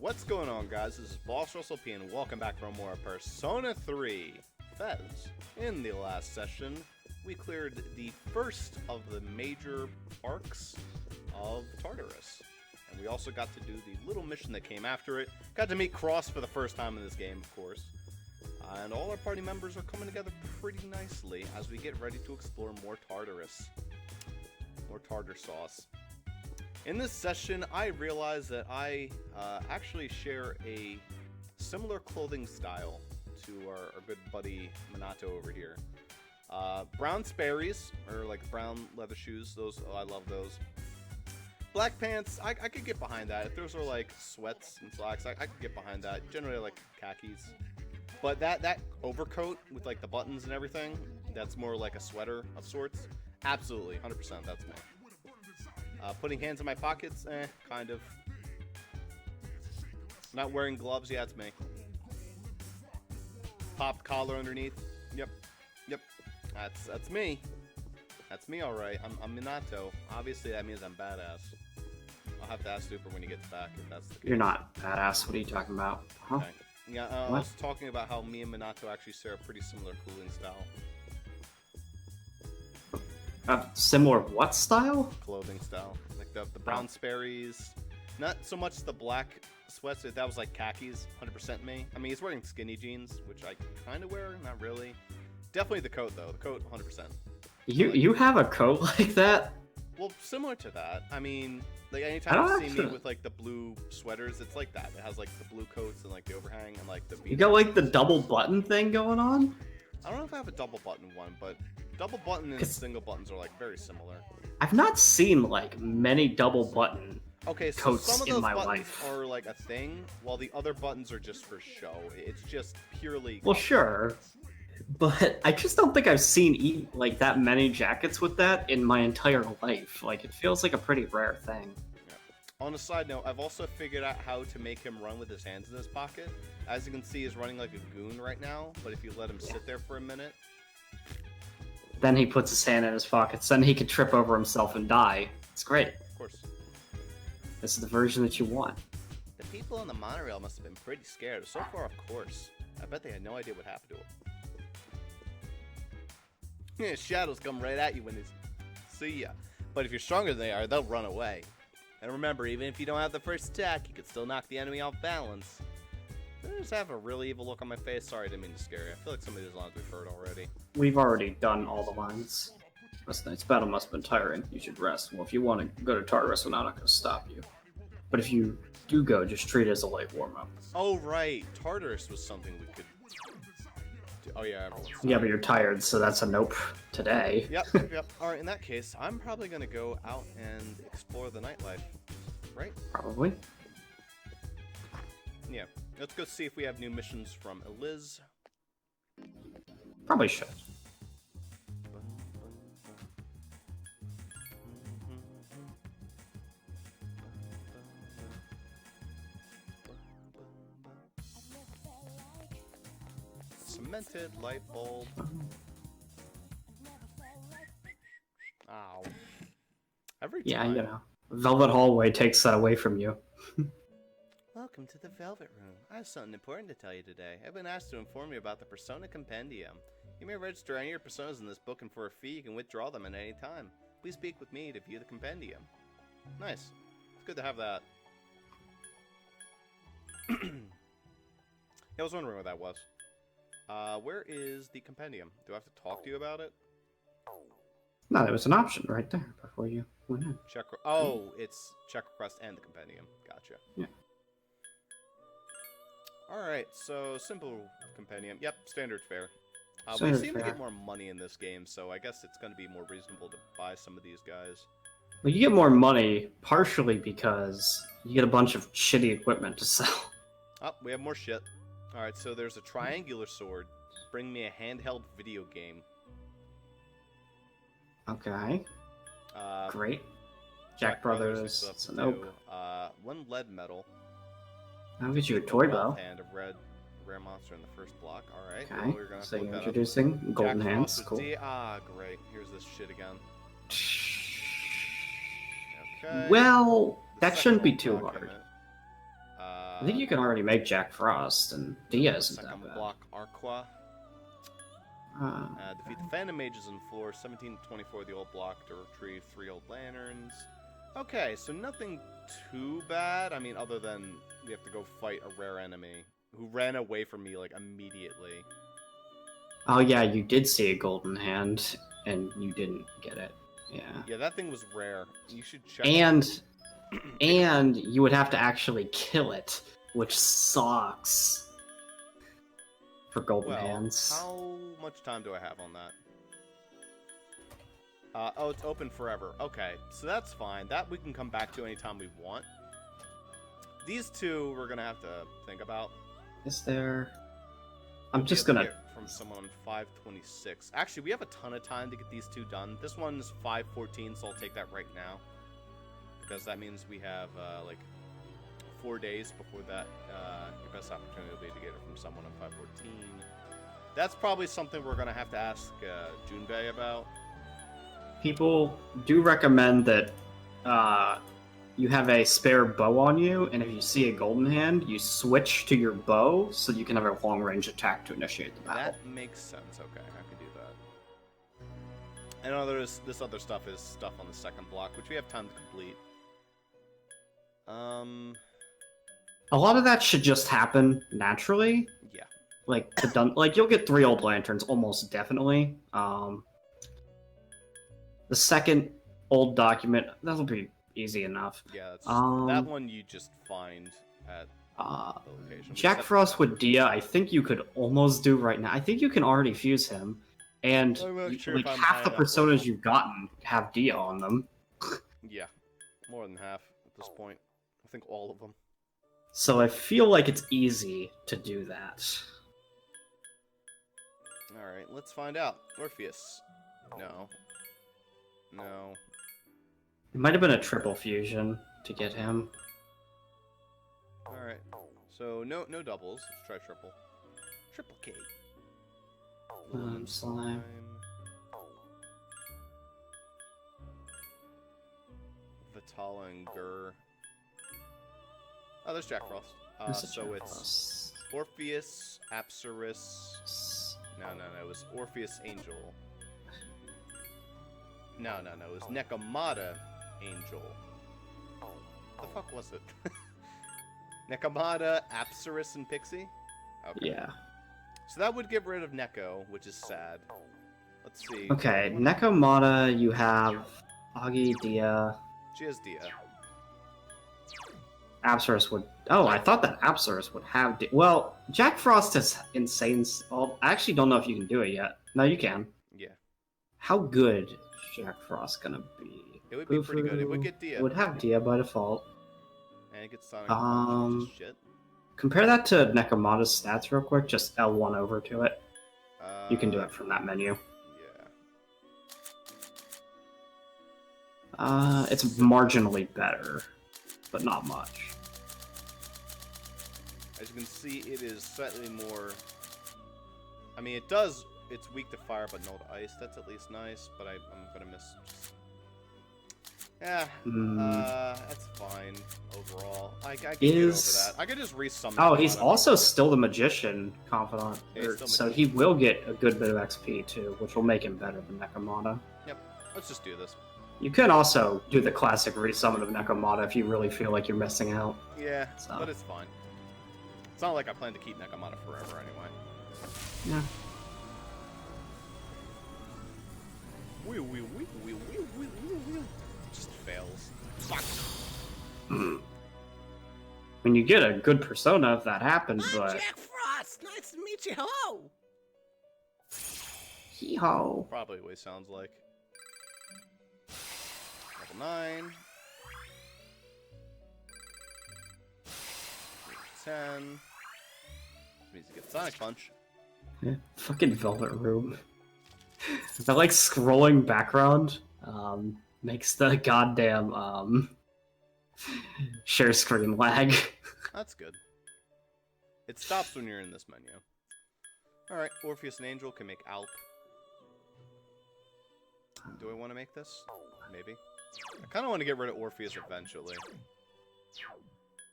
What's going on, guys? This is Bossrosslp, and welcome back for more Persona 3 Fez. In the last session, we cleared the first of the major arcs of Tartarus. And we also got to do the little mission that came after it. Got to meet Cross for the first time in this game, of course. And all our party members are coming together pretty nicely as we get ready to explore more Tartarus. More tartar sauce. In this session, I realized that I actually share a similar clothing style to our good buddy Minato over here. Brown Sperry's, or like brown leather shoes, those, I love those. Black pants, I could get behind that. If those are like sweats and slacks, I could get behind that. Generally I like khakis. But that overcoat with like the buttons and everything, that's more like a sweater of sorts. Absolutely, 100%, that's me. Putting hands in my pockets, kind of. Not wearing gloves, yeah, it's me. Popped collar underneath, yep. That's me. That's me, alright. I'm Minato. Obviously, that means I'm badass. I'll have to ask Zuper when he gets back if that's the case. You're not badass. What are you talking about? Huh? Okay. Yeah, I was talking about how me and Minato actually share a pretty similar cooling style. Similar what style? Clothing style. Like the brown Sperry's. Not so much the black sweats, that was like khakis, 100% me. I mean, he's wearing skinny jeans, which I kind of wear, not really. Definitely the coat, though. The coat, 100%. You have a coat like that? Well, similar to that. I mean, like anytime you see me with like the blue sweaters, it's like that. It has like the blue coats and like the overhang and like the V. You got like the double button thing going on? I don't know if I have a double button one, but double button and single buttons are like very similar. I've not seen like many double button coats some of in those my buttons life. are like a thing, while the other buttons are just for show. It's just purely. Well, sure, but I just don't think I've seen like that many jackets with that in my entire life. Like it feels like a pretty rare thing. On a side note, I've also figured out how to make him run with his hands in his pocket. As you can see, he's running like a goon right now, but if you let him sit there for a minute... Then he puts his hand in his pockets, then he could trip over himself and die. It's great. Of course. This is the version that you want. The people on the monorail must have been pretty scared. So far, of course. I bet they had no idea what happened to him. Yeah, shadows come right at you when they see ya. But if you're stronger than they are, they'll run away. And remember, even if you don't have the first attack, you can still knock the enemy off balance. I just have a really evil look on my face. Sorry, I didn't mean to scare you. I feel like some of these lines we've heard already. We've already done all the lines. This night's battle must have been tiring. You should rest. Well, if you want to go to Tartarus, I'm not going to stop you. But if you do go, just treat it as a light warm-up. Oh, right. Tartarus was something we could do. Oh, yeah, everyone's tired. Yeah, but you're tired, so that's a nope today. Yep. Alright, in that case, I'm probably going to go out and explore the nightlife. Right? Probably. Yeah. Let's go see if we have new missions from Eliz. Probably should. Cemented light bulb. Ow. Every time. Yeah, you know. Velvet Hallway takes that away from you. Welcome to the Velvet Room. I have something important to tell you today. I've been asked to inform you about the Persona Compendium. You may register any of your personas in this book, and for a fee, you can withdraw them at any time. Please speak with me to view the compendium. Nice. It's good to have that. Yeah, I was wondering what that was. Where is the compendium? Do I have to talk to you about it? No, there was an option right there before you went in. It's check request and the compendium. Gotcha. Yeah. Alright, so simple compendium. Yep, standard fare. We Standard seem fare. to get more money in this game, so I guess it's going to be more reasonable to buy some of these guys. Well, you get more money partially because you get a bunch of shitty equipment to sell. Oh, we have more shit. Alright, so there's a triangular sword. Bring me a handheld video game. Okay. Great. Jack Brothers, Brothers. we still So have to nope. do. One lead medal. I'll get you a toy bow. Hand of red rare monster in the first block. Alright, Okay. well, we're gonna have So to you're look that up. introducing Golden Jack Hands. Frost Cool. with great. Here's this shit again. Okay. Well, The that second shouldn't be one too document. hard. I think you can already make Jack Frost, and Dia isn't that second bad. block Arqua. Defeat the Phantom Mages on the floor. 17-24 the old block to retrieve 3 old lanterns. Okay, so nothing too bad. I mean, other than we have to go fight a rare enemy who ran away from me, like, immediately. Oh yeah, you did see a golden hand, and you didn't get it. Yeah. Yeah, that thing was rare. You should check. And you would have to actually kill it, which sucks. For golden hands. How much time do I have on that? Oh, it's open forever. Okay, so that's fine. That we can come back to anytime we want. These two we're gonna have to think about. Is there? I'm just gonna get from someone on 5:26. Actually, we have a ton of time to get these two done. This one's 5:14, so I'll take that right now because that means we have like 4 days before that. Your best opportunity will be to get it from someone on 5:14. That's probably something we're gonna have to ask Junbei about. People do recommend that you have a spare bow on you, and if you see a golden hand, you switch to your bow so you can have a long-range attack to initiate the battle. That makes sense. Okay, I can do that. I know this other stuff is stuff on the second block, which we have time to complete. A lot of that should just happen naturally. Yeah. Like you'll get 3 old lanterns almost definitely. The second old document, that'll be easy enough. Yeah, that's that one you just find at the location. Jack Frost with Dia, I think you could almost do right now. I think you can already fuse him, and like half the personas you've gotten have Dia on them. Yeah, more than half at this point. I think all of them. So I feel like it's easy to do that. Alright, let's find out. Orpheus. No. No. It might have been a triple fusion to get him. Alright. So no doubles. Let's try triple. Triple K. Slime. Vitala and Gur. Oh, there's Jack Frost. So it's Orpheus, Apsaris. No, it was Orpheus Angel. No, it was Nekomata Angel. What the fuck was it? Nekomata, Apsaris, and Pixie? Okay. Yeah. So that would get rid of Neko, which is sad. Let's see. Okay, Nekomata, you have Agi, Dia. She has Dia. Apsaris would... Oh, I thought that Apsaris would have... Well, Jack Frost is insane... Well, I actually don't know if you can do it yet. No, you can. Yeah. How good is Jack Frost gonna be? It would be pretty good. It would get Dia. It would have Dia by default. And it gets Sonic. Which is shit. Compare that to Nekomata's stats real quick. Just L1 over to it. You can do it from that menu. Yeah. It's marginally better, but not much. As you can see, it is slightly more... I mean, it does... It's weak to fire, but no to ice. That's at least nice, but I'm gonna miss... Yeah, that's fine, overall. I can get over that. I could just resummon... Oh, he's also still the Magician Confidant, Yeah, so he will get a good bit of XP, too, which will make him better than Nekomata. Yep, let's just do this. You could also do the classic resummon of Nekomata if you really feel like you're missing out. Yeah, but it's fine. It's not like I plan to keep Nekomata forever anyway. Yeah. Just fails. Fuck. I mean, you get a good persona if that happens, but... Jack Frost! Nice to meet you, ho! Hee-ho. Probably what he sounds like. Level 9. 10. Means to get Sonic Punch. Yeah, fucking Velvet Room. That, like, scrolling background makes the goddamn share screen lag. That's good. It stops when you're in this menu. Alright, Orpheus and Angel can make Alp. Do I want to make this? Maybe. I kind of want to get rid of Orpheus eventually.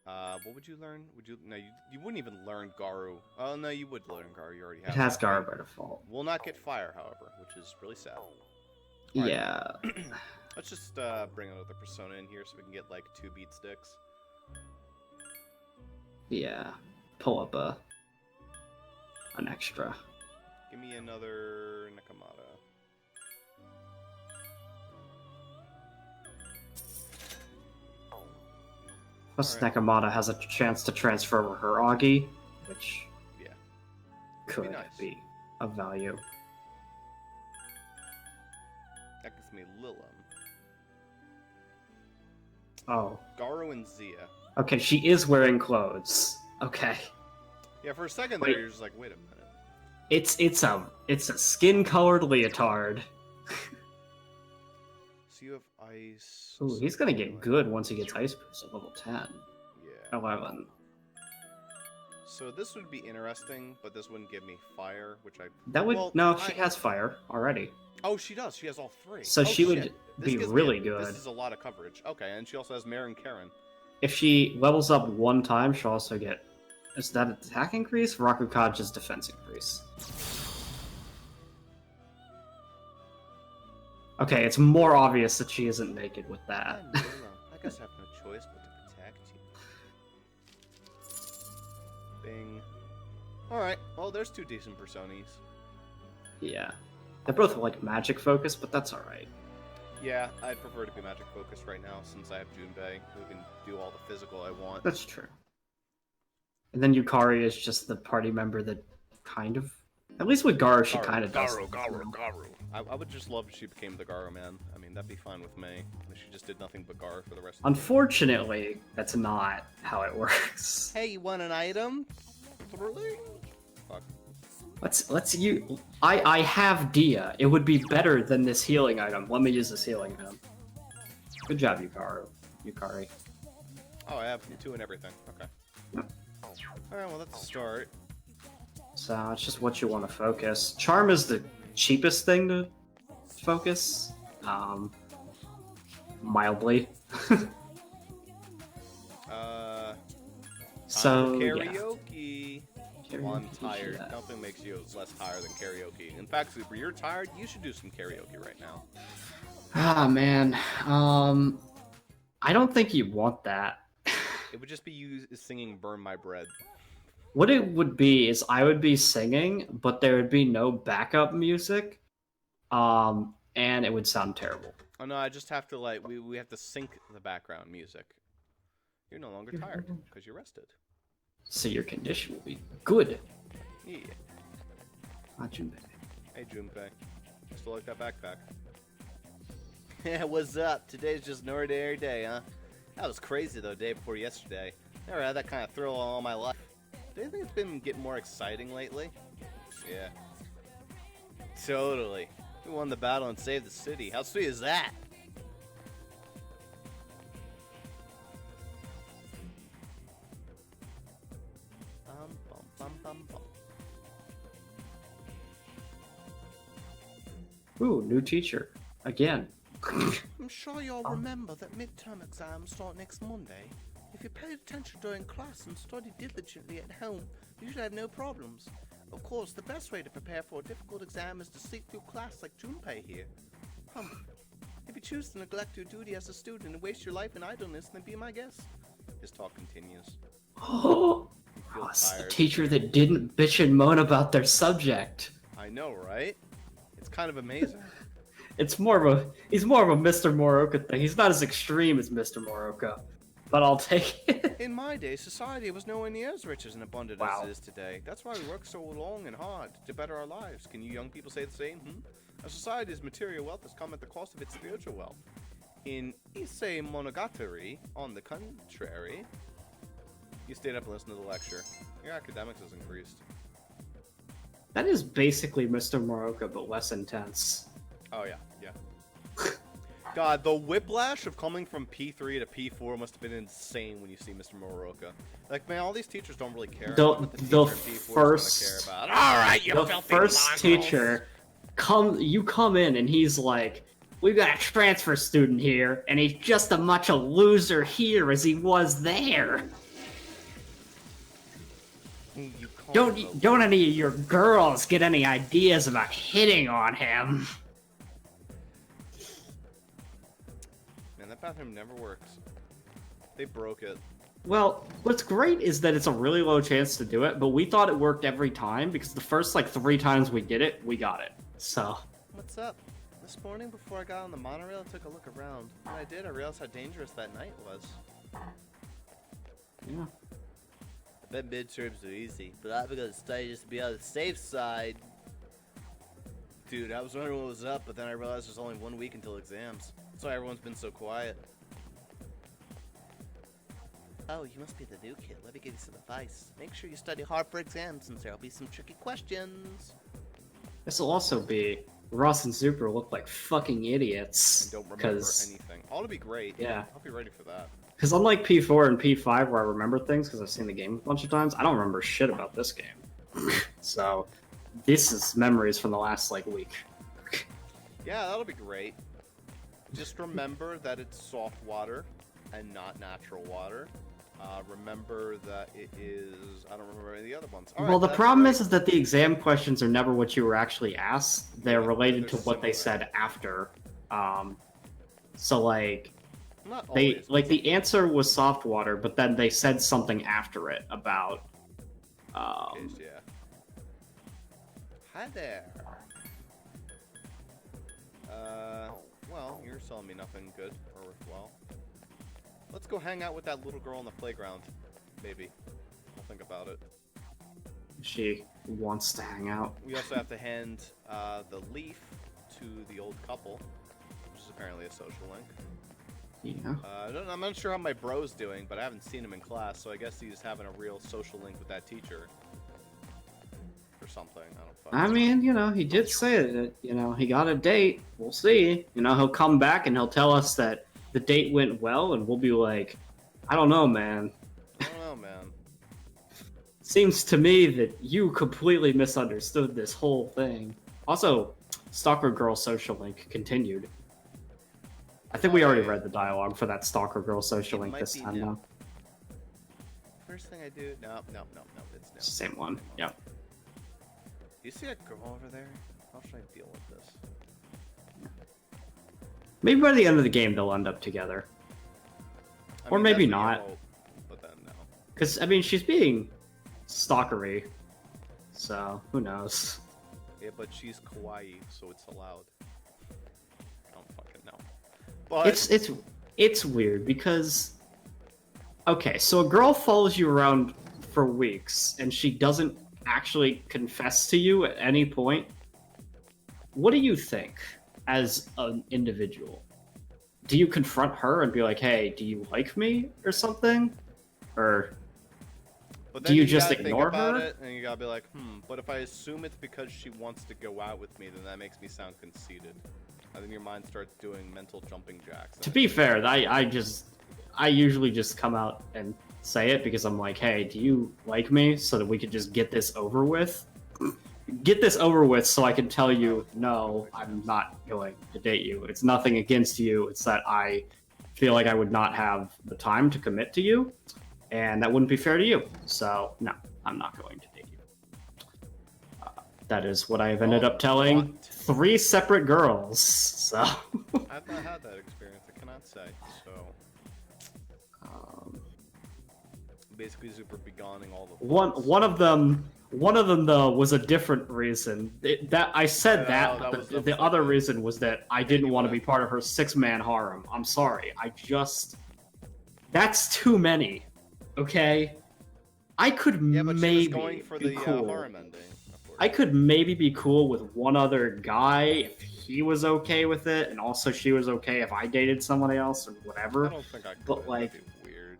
What would you learn? Would you? No, you wouldn't even learn Garu. Oh no, you would learn Garu. You already have. It has that. Garu by default. Will not get fire, however, which is really sad. Yeah. Let's just bring another persona in here so we can get like 2 beat sticks. Yeah. Pull up an extra. Give me another Nakamata. Plus, Alright. Nakamata has a chance to transfer over her Augie, which Yeah. could nice. be of value. That gives me Lilim. Oh. Garu and Zia. Okay, she is wearing clothes. Okay. Yeah, for a second Wait. there, you're just like, wait a minute. It's a skin-colored leotard. So you have ice. Ooh, he's gonna get good once he gets Ice Boost at level 10. Yeah. 11. So this would be interesting, but this wouldn't give me fire, which I. That would... Well, no, she has fire already. Oh, she does. She has all 3. So Oh, she shit. would This be gives me really good. This is a lot of coverage. Okay, and she also has Mare and Karen. If she levels up 1 time, she'll also get... Is that attack increase? Rakukage's defense increase. Okay, it's more obvious that she isn't naked with that. I guess I have no choice but to protect you. Bing. Alright, well, there's 2 decent personas. Yeah. They're both like magic focused, but that's alright. Yeah, I'd prefer to be magic focused right now since I have Junpei, who can do all the physical I want. That's true. And then Yukari is just the party member that kind of... At least with Garu, she kind of does. Garu. I would just love if she became the Garu man. I mean, that'd be fine with me. If she just did nothing but Garu for the rest of the Unfortunately, that's not how it works. Hey, you want an item? Thrilling? Fuck. I have Dia. It would be better than this healing item. Let me use this healing item. Good job, Yukari. Oh, I have 2 and everything. Okay. Alright, well, that's a start. So it's just what you want to focus. Charm is the cheapest thing to focus. Mildly. So karaoke. Yeah. Well, I'm tired. Yeah. Nothing makes you less tired than karaoke. In fact, Zuper, you're tired. You should do some karaoke right now. Ah man. I don't think you want that. It would just be you singing "Burn My Bread." What it would be is I would be singing, but there would be no backup music, and it would sound terrible. Oh no, I just have to we have to sync the background music. You're no longer tired because you're rested. So your condition will be good. Yeah. Not Junpei. Hey Junpei, still like that backpack? Yeah, what's up? Today's just an ordinary day, huh? That was crazy though, day before yesterday. Never had that kind of thrill all my life. Do you think it's been getting more exciting lately? Yeah. Totally. We won the battle and saved the city. How sweet is that? Bum, bum, bum, bum. Ooh, new teacher. Again. I'm sure you'll remember that midterm exams start next Monday. If you paid attention during class and studied diligently at home, you should have no problems. Of course, the best way to prepare for a difficult exam is to sleep through class like Junpei here. If you choose to neglect your duty as a student and waste your life in idleness, then be my guest. His talk continues. Oh, You feel it's the tired. teacher that didn't bitch and moan about their subject. I know, right? It's kind of amazing. He's more of a Mr. Moroka thing. He's not as extreme as Mr. Moroka, but I'll take it. In my day, society was nowhere near as rich and abundant Wow. as it is today. That's why we work so long and hard to better our lives. Can you young people say the same? A society's material wealth has come at the cost of its spiritual wealth. In Issei Monogatari, on the contrary, you stayed up and listened to the lecture. Your academics has increased. That is basically Mr. Moroka, but less intense. Oh yeah, yeah. God, the whiplash of coming from P3 to P4 must have been insane when you see Mr. Moroka. Like, man, all these teachers don't really care about what the teacher in P4 is gonna care about. All right, you The filthy first mongrels. teacher, you come in and he's like, "We've got a transfer student here, and he's just as much a loser here as he was there." You call him a Don't any of your girls get any ideas about hitting on him. Man, that bathroom never works. They broke it. Well, what's great is that it's a really low chance to do it, but we thought it worked every time because the first like 3 times we did it, we got it. So. What's up? This morning before I got on the monorail, I took a look around. When I did, I realized how dangerous that night was. Yeah. I bet midterms are easy, but I'm gonna study just to be on the safe side. Dude, I was wondering what was up, but then I realized there's only 1 week until exams. That's why everyone's been so quiet. Oh, you must be the new kid. Let me give you some advice. Make sure you study hard for exams, since there'll be some tricky questions. This will also be Ross and Zuper look like fucking idiots. I don't remember anything. Ought to be great. Yeah. I'll be ready for that. Because unlike P4 and P5 where I remember things because I've seen the game a bunch of times, I don't remember shit about this game. So, this is memories from the last, like, week. Yeah, that'll be great. Just remember that it's soft water and not natural water. Remember that it is... I don't remember any of the other ones. Well, the problem is that the exam questions are never what you were actually asked. They're related to what they said after. So, like... Not They always. like the answer was soft water, but then they said something after it about Yeah. Hi there. Well, you're telling me nothing good or worthwhile. Let's go hang out with that little girl on the playground. Maybe. I'll think about it. she wants to hang out. We also have to hand the leaf to the old couple, which is apparently a social link. Yeah. I'm not sure how my bro's doing, but I haven't seen him in class, so I guess he's having a real social link with that teacher. Or something. I don't fucking I mean, you know, he did say that, you know, he got a date. We'll see. You know, he'll come back and he'll tell us that the date went well, and we'll be like, I don't know, man. I don't know, man. Seems to me that you completely misunderstood this whole thing. Also, Stalker Girl social link continued. I think we already read the dialogue for that Stalker Girl social link this time, though. First thing I do... No, it's no. Same one, yeah. You see that girl over there? How should I deal with this? Maybe by the end of the game they'll end up together. Or maybe that's what you not. hope, but then no. Because, I mean, she's being stalkery. So, who knows? Yeah, but she's kawaii, so it's allowed. I don't fucking know. But... It's weird because... Okay, so a girl follows you around for weeks, and she doesn't actually confess to you at any point. What do you think as an individual? Do you confront her and be like, hey, do you like me? Or something? Or But do then you just gotta ignore think about her? it, and you gotta be like, but if I assume it's because she wants to go out with me, then that makes me sound conceited. And then your mind starts doing mental jumping jacks. To be fair, I usually just come out and say it because I'm like, hey, do you like me? So that we could just get this over with. Get this over with so I can tell you, no, I'm not going to date you. It's nothing against you. It's that I feel like I would not have the time to commit to you, and that wouldn't be fair to you. So, no, I'm not going to date you. That is what I have ended up telling 3 separate girls. So I've not had that experience. I cannot say. So basically, Zuper begoning all the one of them though was a different reason. That I said that but was the other reason was that I didn't want to be part of her 6-man harem. I'm sorry. That's too many. Okay, I could yeah, but maybe she was going for be the cool. harem ending. I could maybe be cool with one other guy if he was okay with it, and also she was okay if I dated someone else or whatever. I don't think I could. But like, that'd be weird.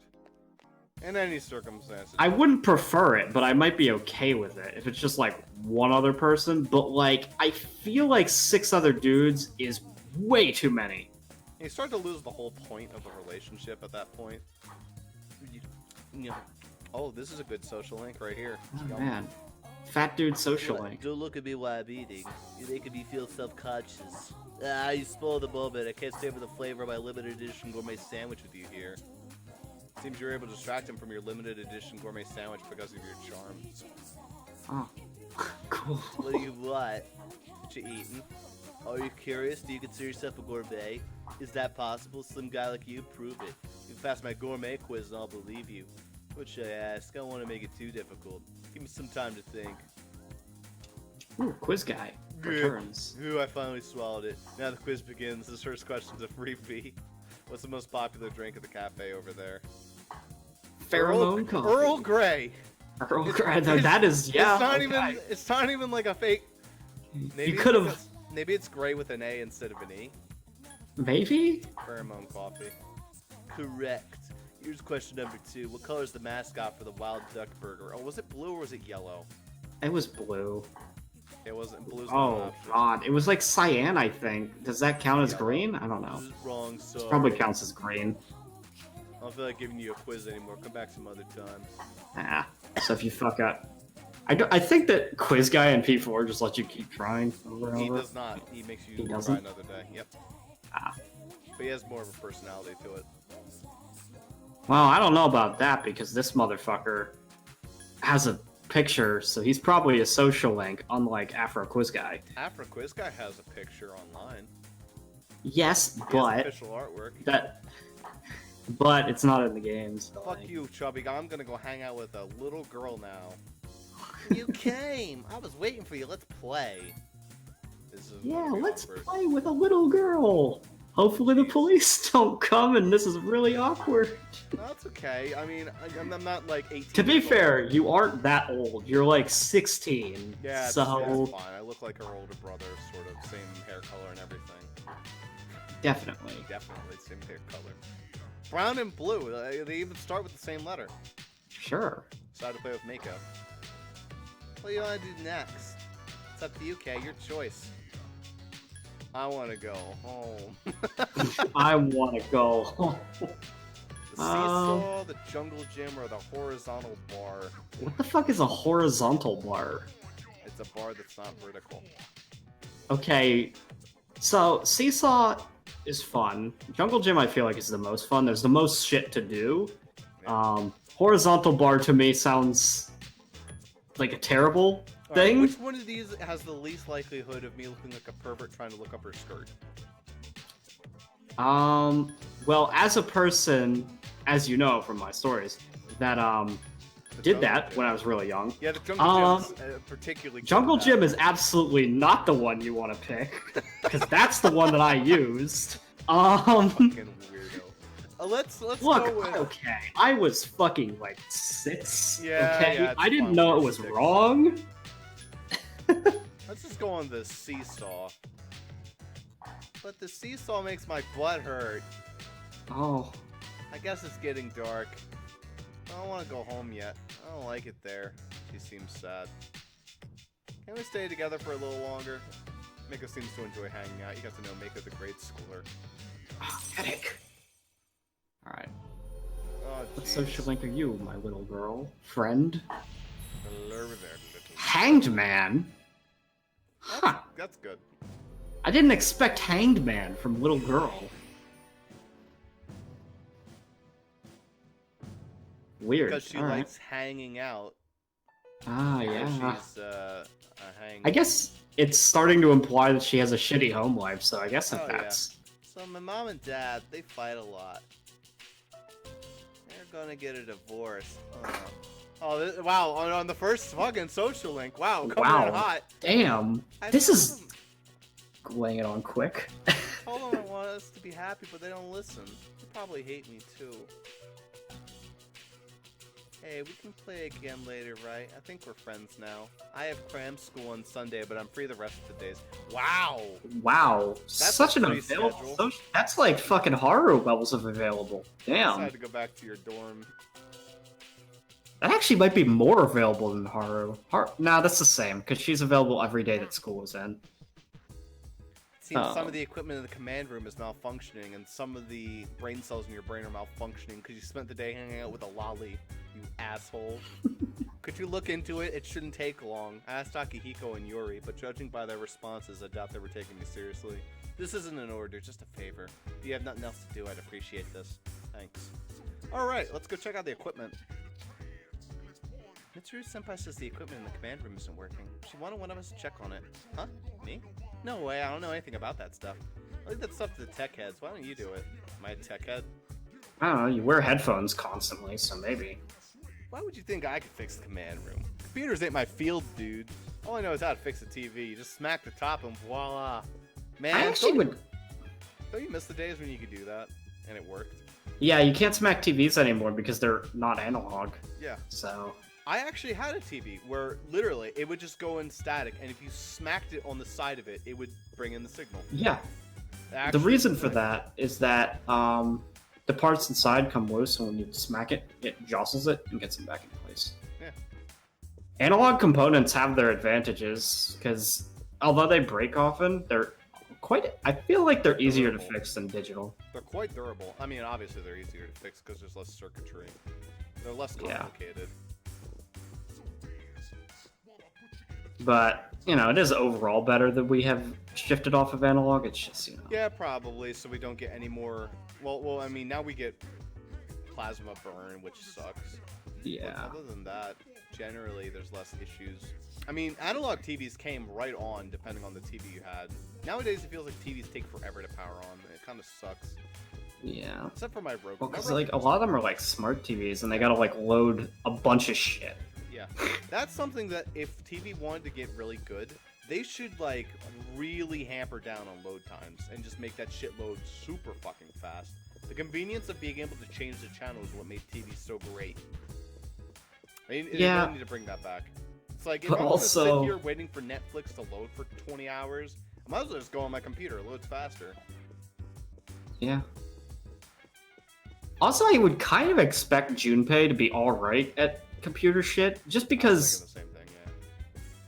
In any circumstances. I wouldn't prefer it, but I might be okay with it if it's just like one other person. But like, I feel like 6 other dudes is way too many. You start to lose the whole point of a relationship at that point. You know, oh, this is a good social link right here. Oh man, fat dude social link. Don't look at me while I'm eating. You're making me feel self-conscious. You spoiled the moment. I can't stay for the flavor of my limited edition gourmet sandwich with you here. Seems you're able to distract him from your limited edition gourmet sandwich because of your charm. Oh, cool. What do you what? What you eating? Are you curious? Do you consider yourself a gourmet? Is that possible? Slim guy like you? Prove it. You can pass my gourmet quiz and I'll believe you. What should I ask? I don't want to make it too difficult. Give me some time to think. Ooh, quiz guy. Returns. Ooh, I finally swallowed it. Now the quiz begins. This first question's a freebie. What's the most popular drink at the cafe over there? Pheromone coffee. Earl Grey. Earl Grey. That is, yeah. It's not okay. even. It's not even like a fake. Maybe you could have. Maybe it's Grey with an A instead of an E. Maybe. Pheromone coffee. Correct. Here's question number 2. What color is the mascot for the Wild Duck Burger? Oh, was it blue or was it yellow? It was blue. It wasn't blue. Oh god, it was like cyan, I think. Does that count as green? I don't know. This is wrong. So it probably counts as green. I don't feel like giving you a quiz anymore. Come back some other time. Ah, so if you fuck up, I think that quiz guy and P4 just let you keep trying over and He over. does not. He makes you He try doesn't? another day. Yep. Ah. But he has more of a personality to it. Well, I don't know about that because this motherfucker has a picture, so he's probably a social link, unlike Afro Quiz Guy. Afro Quiz Guy has a picture online. Yes, He has but official artwork. but it's not in the game. So Fuck like... you, chubby guy. I'm gonna go hang out with a little girl now. You came. I was waiting for you. Let's play. This is Yeah, gonna be let's awkward. play with a little girl. Hopefully the police don't come and this is really awkward. That's okay. I mean, I'm not like 18. To be years old. fair, you aren't that old. You're like 16. Yeah, so it's fine. I look like her older brother, sort of same hair color and everything. definitely. Definitely same hair color. Brown and blue. They even start with the same letter. Sure. Decided to play with makeup. What do you want to do next? It's up to you, Kay. Your choice. I want to go home. I want to go home. The seesaw, the jungle gym, or the horizontal bar? What the fuck is a horizontal bar? It's a bar that's not vertical. Okay, so seesaw is fun. Jungle gym I feel like is the most fun. There's the most shit to do. Yeah. Horizontal bar to me sounds like a terrible All right, thing. which one of these has the least likelihood of me looking like a pervert trying to look up her skirt? Well, as a person, as you know from my stories, that The did jungle that gym. when I was really young. Yeah, the jungle gym's particularly good Jungle at gym that. is absolutely not the one you want to pick, because that's the one that I used. Fucking weirdo. Let's Look, go with... okay, I was fucking like 6. Yeah, okay, yeah, it's I didn't fine know when it you're was 6. wrong. Let's just go on the seesaw. But the seesaw makes my butt hurt. Oh, I guess it's getting dark. I don't want to go home yet. I don't like it there. She seems sad. Can we stay together for a little longer? Miko seems to enjoy hanging out. You got to know Miko the grade schooler. headache. All right, Oh, what jeez. social link are you, my little girl friend? Hello there, little- Hanged Man. Huh. That's good. I didn't expect Hanged Man from little girl. Weird. Because she All right. likes hanging out. Ah, So yeah. she's a hang. I guess it's starting to imply that she has a shitty home life, so I guess Oh, if yeah. that's... So my mom and dad, they fight a lot. They're gonna get a divorce. Wow, on the first fucking social link. Wow, coming Wow. in hot. Damn, I this told is laying it on quick. told them I want us to be happy, but they don't listen. They probably hate me too. Hey, we can play again later, right? I think we're friends now. I have cram school on Sunday, but I'm free the rest of the days. Wow! Wow, That's such a an free available... schedule. That's like fucking horror levels of available. Damn. Decided to go back to your dorm. That actually might be more available than Haru. Nah, that's the same, because she's available every day that school is in. Seems Oh. some of the equipment in the command room is malfunctioning, and some of the brain cells in your brain are malfunctioning because you spent the day hanging out with a lolly, you asshole. Could you look into it? It shouldn't take long. I asked Akihiko and Yuri, but judging by their responses, I doubt they were taking me seriously. This isn't an order, just a favor. If you have nothing else to do, I'd appreciate this. Thanks. Alright, let's go check out the equipment. Mitsuru Senpai says the equipment in the command room isn't working. She wanted one of us to check on it. Huh? Me? No way, I don't know anything about that stuff. I leave that stuff to the tech heads. Why don't you do it? Am I a tech head? I don't know, you wear headphones constantly, so maybe. Why would you think I could fix the command room? Computers ain't my field, dude. All I know is how to fix a TV. You just smack the top and voila. Man, I actually would... Don't you miss the days when you could do that? And it worked? Yeah, you can't smack TVs anymore because they're not analog. Yeah. So... I actually had a TV where literally it would just go in static, and if you smacked it on the side of it, it would bring in the signal. Yeah. Actually, the reason for that is that the parts inside come loose, and when you smack it, it jostles it and gets them back in place. Yeah. Analog components have their advantages because although they break often, they're quite. I feel like they're easier to fix than digital. They're quite durable. I mean, obviously they're easier to fix because there's less circuitry. They're less complicated. Yeah. But, you know, it is overall better that we have shifted off of analog. It's just, you know. Yeah, probably, so we don't get any more... Well, I mean, now we get plasma burn, which sucks. Yeah. But other than that, generally, there's less issues. I mean, analog TVs came right on, depending on the TV you had. Nowadays, it feels like TVs take forever to power on. It kind of sucks. Yeah. Except for my Roku. Well, because, like, a lot of them are, like, smart TVs, and they gotta, like, load a bunch of shit. Yeah, that's something that if TV wanted to get really good, they should, like, really hamper down on load times and just make that shit load super fucking fast. The convenience of being able to change the channel is what made TV so great. I mean, yeah. They really need to bring that back. It's like, if I'm gonna sit here waiting for Netflix to load for 20 hours, I might as well just go on my computer. It loads faster. Yeah. Also, I would kind of expect Junpei to be alright at computer shit, just because... I'm thinking the same thing, yeah.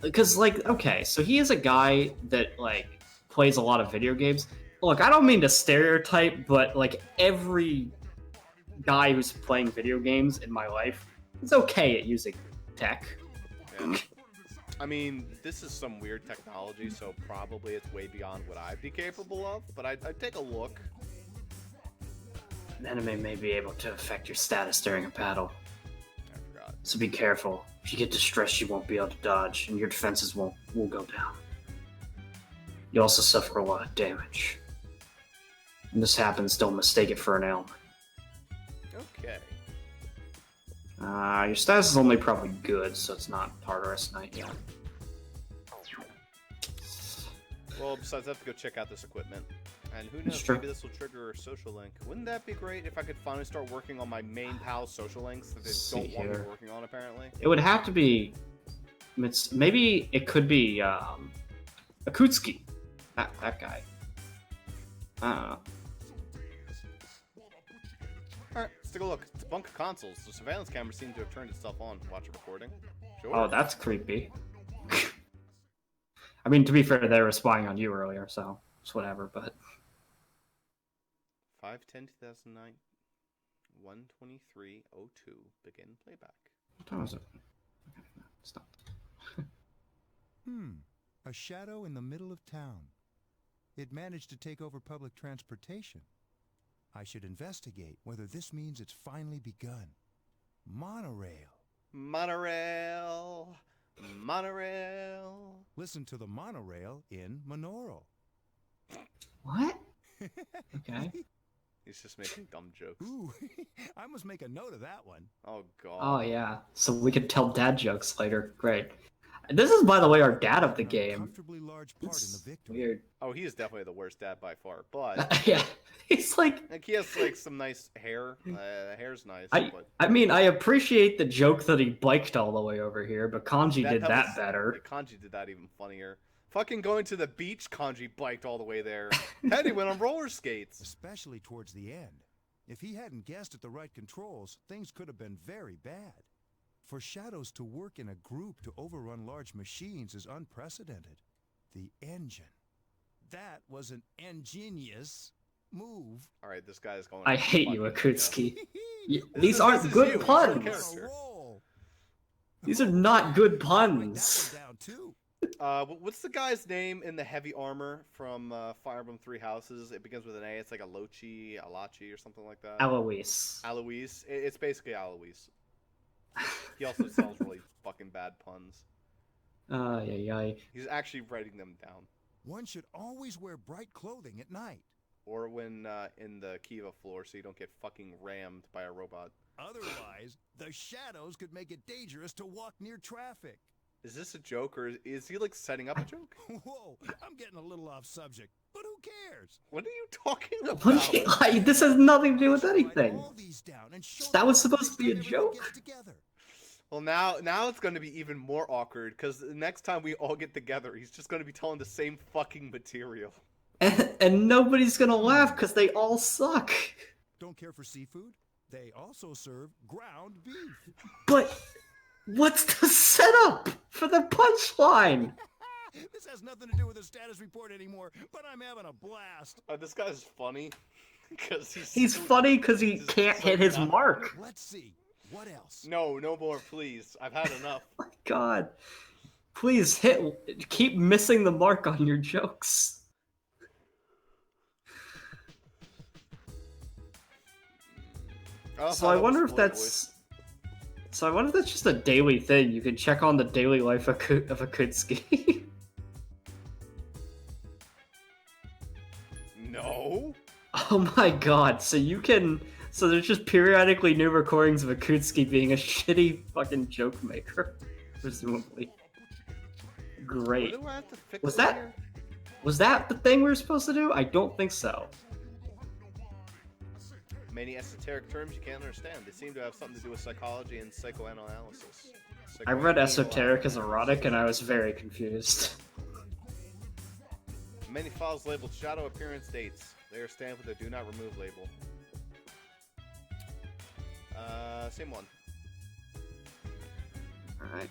Because, like, okay, so he is a guy that, like, plays a lot of video games. Look, I don't mean to stereotype, but, like, every guy who's playing video games in my life is okay at using tech. Yeah. I mean, this is some weird technology, so probably it's way beyond what I'd be capable of, but I'd take a look. An enemy may be able to affect your status during a battle. I forgot. So be careful. If you get distressed, you won't be able to dodge, and your defenses will go down. You also suffer a lot of damage. When this happens, don't mistake it for an ailment. Okay. Your status is only probably good, so it's not hard to estimate yet. Well, besides, I have to go check out this equipment. And who knows, maybe this will trigger a social link. Wouldn't that be great if I could finally start working on my main pal's social links that they don't want me working on, apparently? It would have to be... Maybe it could be Akutsuki. That guy. I don't know. Alright, let's take a look. It's a bunk of consoles. The surveillance camera seems to have turned itself on. Watch a recording. Sure. Oh, that's creepy. I mean, to be fair, they were spying on you earlier, so it's whatever, but... 5/10/2009, 1:23:02. Begin playback. What time was it? Okay, no, stop. A shadow in the middle of town. It managed to take over public transportation. I should investigate whether this means it's finally begun. Monorail. Monorail. Monorail. Listen to the monorail in Monaural. What? Okay. He's just making dumb jokes. Ooh, I must make a note of that one. Oh, God. Oh, yeah. So we can tell dad jokes later. Great. This is, by the way, our dad of the game. Comfortably large part in the victory. Weird. Oh, he is definitely the worst dad by far, but... Yeah. He's like he has, like, some nice hair. Hair's nice, but... I mean, I appreciate the joke that he biked all the way over here, but Kanji did that better. Kanji did that even funnier. Fucking going to the beach, Kanji biked all the way there. Teddy went on roller skates. Especially towards the end. If he hadn't guessed at the right controls, things could have been very bad. For shadows to work in a group to overrun large machines is unprecedented. The engine. That was an ingenious move. All right, this guy is going... I hate you, Akutsuki. These aren't good puns. These are not good puns. That one down too. What's the guy's name in the heavy armor from Fire Emblem Three Houses? It begins with an A. It's like Alachi, or something like that. Eloise. Alois. It's basically Alois. He also sells really fucking bad puns. Yeah. He's actually writing them down. One should always wear bright clothing at night. Or when in the Kiva floor, so you don't get fucking rammed by a robot. Otherwise, the shadows could make it dangerous to walk near traffic. Is this a joke, or is he like setting up a joke? Whoa, I'm getting a little off subject, but who cares? What are you talking about? Like, this has nothing to do with anything. Write all these down and show That was them supposed to be a next time everyone joke? gets together. Well, now it's going to be even more awkward, because the next time we all get together, he's just going to be telling the same fucking material. And nobody's gonna laugh because they all suck. Don't care for seafood? They also serve ground beef. But what's the setup for the punchline? This has nothing to do with the status report anymore, but I'm having a blast. This guy's funny, because He's funny because he he's can't so hit his dumb. mark. Let's see. What else? No more, please. I've had enough. Oh my God. Please keep missing the mark on your jokes. So I wonder if that's just a daily thing. You can check on the daily life of Akutsuki. No. Oh my God! So there's just periodically new recordings of Akutsuki being a shitty fucking joke maker, presumably. Great. What do I have to fix Was over that- here? Was that the thing we were supposed to do? I don't think so. Many esoteric terms you can't understand. They seem to have something to do with psychology and psychoanalysis. I read esoteric as erotic and I was very confused. Many files labeled shadow appearance dates. They are stamped with a do not remove label. Same one. Alright.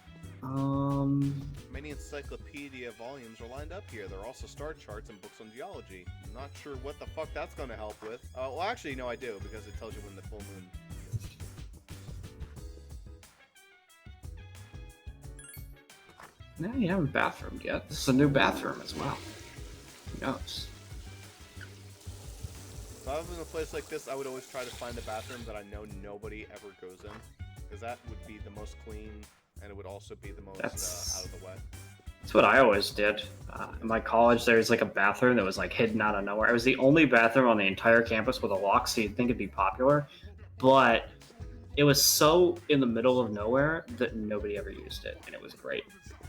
Many encyclopedia volumes are lined up here. There are also star charts and books on geology. I'm not sure what the fuck that's going to help with. Well, actually, no, I do, because it tells you when the full moon is. No, you haven't bathroomed yet. This is a new bathroom as well. Who knows? If I was in a place like this, I would always try to find a bathroom that I know nobody ever goes in. Because that would be the most clean, and it would also be the most out of the way. That's what I always did. In my college, there was like a bathroom that was like hidden out of nowhere. It was the only bathroom on the entire campus with a lock, so you'd think it'd be popular. But it was so in the middle of nowhere that nobody ever used it, and it was great.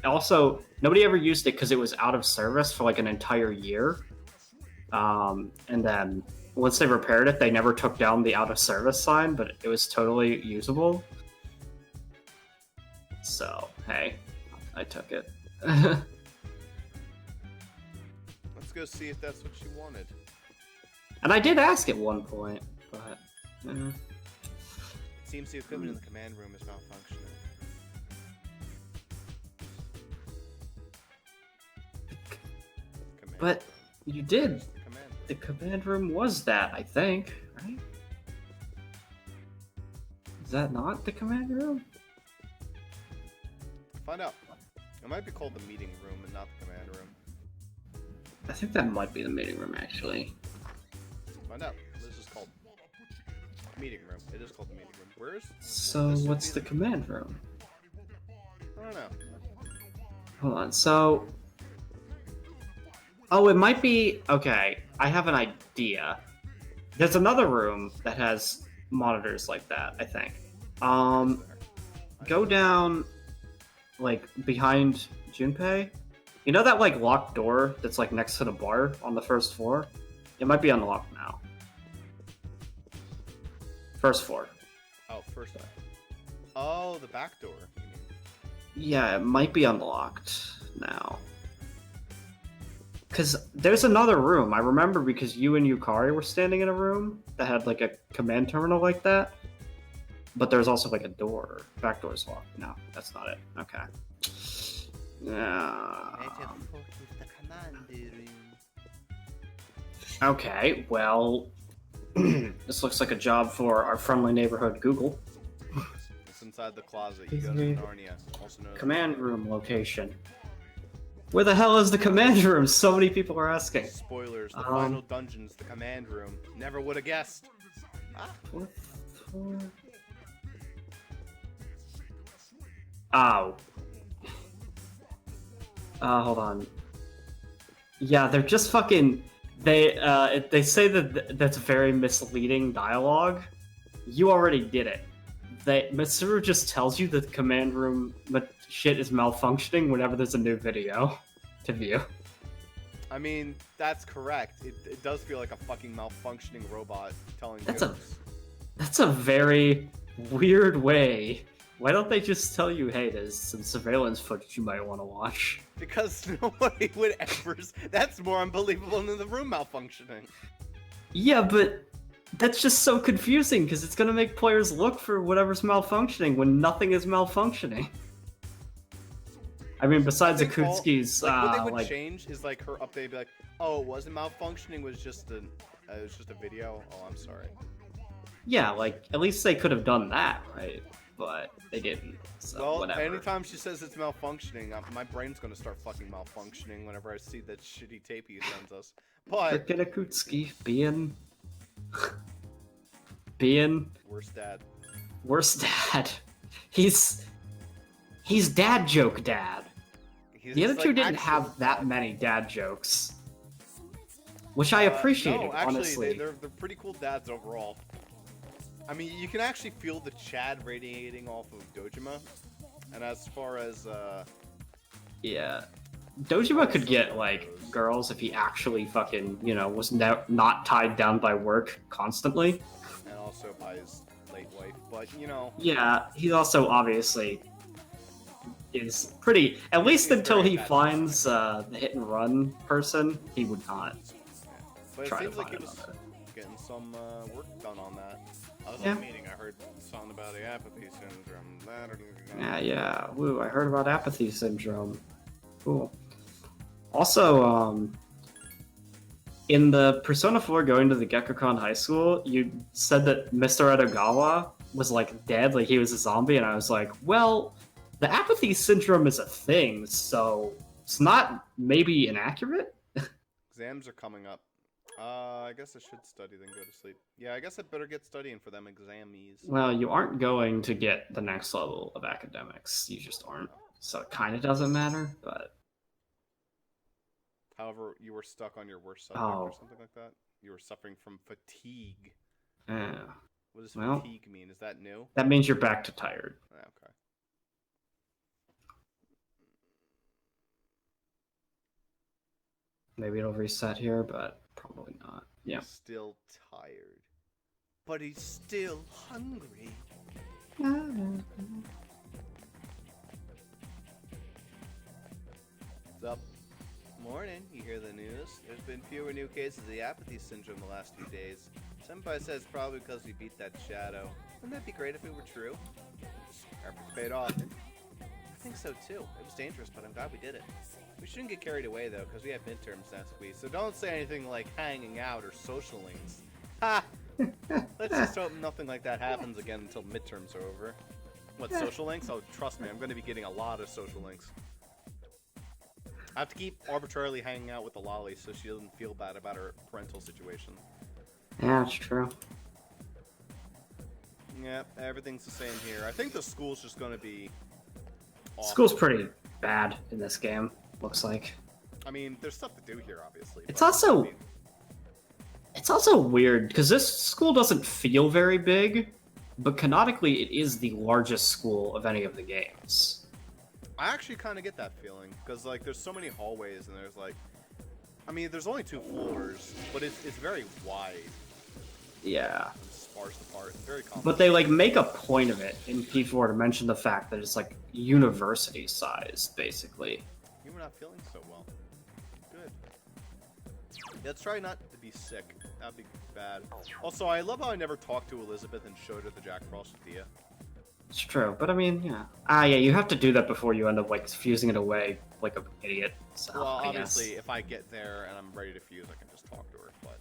Also, nobody ever used it because it was out of service for like an entire year. And then once they repaired it, they never took down the out of service sign, but it was totally usable. So, hey, I took it. Let's go see if that's what you wanted. And I did ask at one point, but... It seems the equipment in the command room is malfunctioning. But you did. Command The command room was that, I think, right? Is that not the command room? Find out. It might be called the meeting room and not the command room. I think that might be the meeting room, actually. Find out. This is called meeting room. It is called the meeting room. Where is? So, this would what's be the command room? I don't know. Hold on, so... Oh, it might be... Okay, I have an idea. There's another room that has monitors like that, I think. Go down, like, behind Junpei. You know that, like, locked door that's, like, next to the bar on the first floor? It might be unlocked now. First floor. Oh, first floor. Oh, the back door. You mean? Yeah, it might be unlocked now. Because there's another room. I remember because you and Yukari were standing in a room that had like a command terminal like that. But there's also like a door. Back door's locked. No, that's not it. Okay. Okay, well... this looks like a job for our friendly neighborhood Google. It's inside the closet. You go to Narnia, also known as Command room location. Where the hell is the command room? So many people are asking. Spoilers, the final dungeon's the command room. Never would have guessed. Ah. Fourth floor? Oh. Hold on. Yeah, they're just fucking... They say that that's very misleading dialogue. You already did it. Mitsuru just tells you that the command room shit is malfunctioning whenever there's a new video to view. I mean, that's correct. It does feel like a fucking malfunctioning robot telling That's jokes. That's a very weird way. Why don't they just tell you, hey, there's some surveillance footage you might want to watch? Because nobody would ever... That's more unbelievable than the room malfunctioning. Yeah, but that's just so confusing, because it's going to make players look for whatever's malfunctioning when nothing is malfunctioning. I mean, besides Akutsuki's, what they would change is like her update, be like, "Oh, it wasn't malfunctioning. It was just a video. Oh, I'm sorry." Yeah, like at least they could have done that, right? But they didn't. So well, whatever. Anytime she says it's malfunctioning, my brain's gonna start fucking malfunctioning whenever I see that shitty tape he sends us. But Frickin' Akutsuki being worst dad. He's dad joke dad. The other two didn't actual have that many dad jokes, which I appreciated, no, actually, honestly. They're pretty cool dads overall. I mean, you can actually feel the Chad radiating off of Dojima, and as far as Yeah, Dojima could get like girls if he actually fucking was not tied down by work constantly. And also by his late wife, but Yeah, he's also obviously is pretty. At least until he finds the hit and run person, he would not. Yeah. But it try seems to like find he was another. getting some work done on that. I was Yeah. at a meeting. I heard something about the apathy syndrome. Yeah. Woo! I heard about apathy syndrome. Cool. Also, in the Persona 4 going to the Gekkoukan High School, you said that Mr. Edogawa was like dead, like he was a zombie, and I was like, well, the apathy syndrome is a thing, so it's not maybe inaccurate. Exams are coming up. I guess I should study then go to sleep. Yeah, I guess I better get studying for them examies. Well, you aren't going to get the next level of academics. You just aren't. So it kind of doesn't matter, but... However, you were stuck on your worst subject or something like that? You were suffering from fatigue. Yeah. What does fatigue mean? Is that new? That means you're back to tired. Okay. Maybe it'll reset here, but probably not. Yeah. He's still tired. But he's still hungry. What's up? Morning. You hear the news? There's been fewer new cases of the apathy syndrome the last few days. Senpai says probably because we beat that shadow. Wouldn't that be great if it were true? Efforts paid off. I think so too. It was dangerous, but I'm glad we did it. We shouldn't get carried away though, because we have midterms next week. So don't say anything like hanging out or social links. Ha! Let's just hope nothing like that happens again until midterms are over. What, social links? Oh, trust me, I'm going to be getting a lot of social links. I have to keep arbitrarily hanging out with the lolly so she doesn't feel bad about her parental situation. Yeah, it's true. Yep, everything's the same here. I think the school's just going to be awful. School's pretty bad in this game, looks like. I mean, there's stuff to do here, obviously. It's also weird, because this school doesn't feel very big, but canonically it is the largest school of any of the games. I actually kind of get that feeling, because, like, there's so many hallways, and there's, like... I mean, there's only 2 floors, but it's very wide. Yeah. And sparse apart. It's very complicated. But they, like, make a point of it in P4 to mention the fact that it's, like, university-sized, basically. You were not feeling so well. Good. Yeah, let's try not to be sick. That'd be bad. Also, I love how I never talked to Elizabeth and showed her the Jack Frost with Dia. It's true, but I mean, yeah. Yeah, you have to do that before you end up, like, fusing it away like an idiot. So, Well, I obviously, guess. if I get there and I'm ready to fuse, I can just talk to her, but...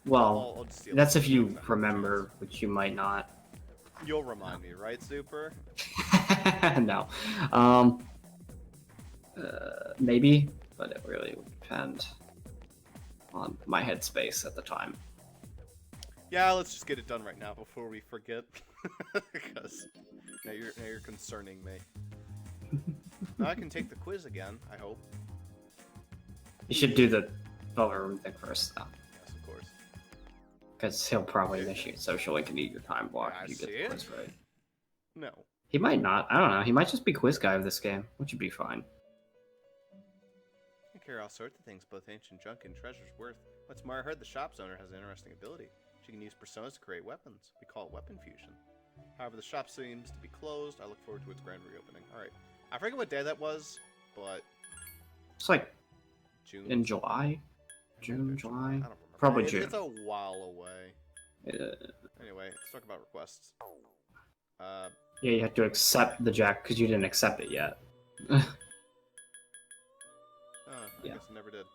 Well, I'll just deal that's with if it you next time. remember, which you might not. You'll remind me, right, Zuper? No. Maybe, but it really would depend on my headspace at the time. Yeah, let's just get it done right now before we forget. Because now you're concerning me. Now I can take the quiz again, I hope. You should do the room thing first, though. Yes, of course. Because he'll probably initiate social and can eat your time block I if you get see the it. quiz right. No. He might not. I don't know. He might just be quiz guy of this game, which would be fine. You carry all sorts of things, both ancient junk and treasures worth. What's more, I heard the shop's owner has an interesting ability. She can use personas to create weapons. We call it weapon fusion. However, the shop seems to be closed. I look forward to its grand reopening. Alright. I forget what day that was, but... It's like June? in July? June, July? I don't remember. Probably June. It's a while away. Anyway, let's talk about requests. Yeah, you have to accept the jack because you didn't accept it yet. I Yeah. guess I never did.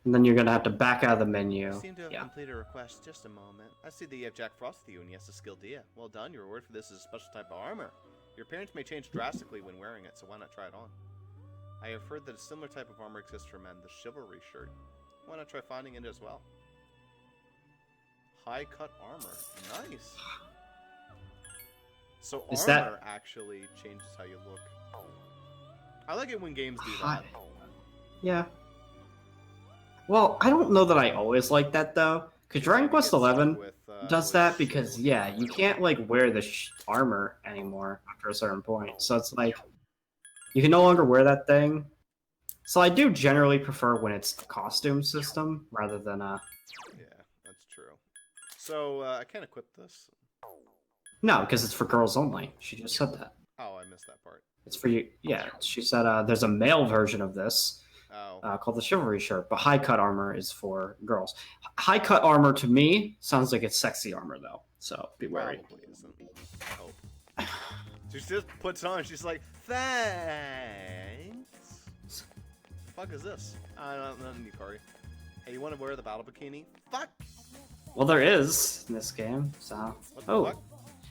And then you're gonna have to back out of the menu. You seem to have Yeah. completed a request. Just a moment. I see that you have Jack Frost with you, and he has a skilled Dia. Well done. Your reward for this is a special type of armor. Your appearance may change drastically when wearing it, so why not try it on? I have heard that a similar type of armor exists for men, the chivalry shirt. Why not try finding it as well? High cut armor. Nice. So Is armor actually changes how you look. I like it when games do that. Yeah. Well, I don't know that I always like that though, because Dragon Quest XI does that because yeah, you can't like wear the armor anymore after a certain point. So it's like you can no longer wear that thing. So I do generally prefer when it's a costume system rather than a. Yeah, that's true. So I can't equip this. No, because it's for girls only. She just said that. Oh, I missed that part. It's for you. Yeah, she said there's a male version of this. Oh. Called the chivalry shirt, but high cut armor is for girls. High cut armor to me sounds like it's sexy armor though, so be wary. Probably isn't. Oh. She just puts it on and she's like, thanks. The fuck is this? I don't need Kari. Hey, you want to wear the battle bikini? Fuck! Well, there is in this game, so. What the Oh. fuck?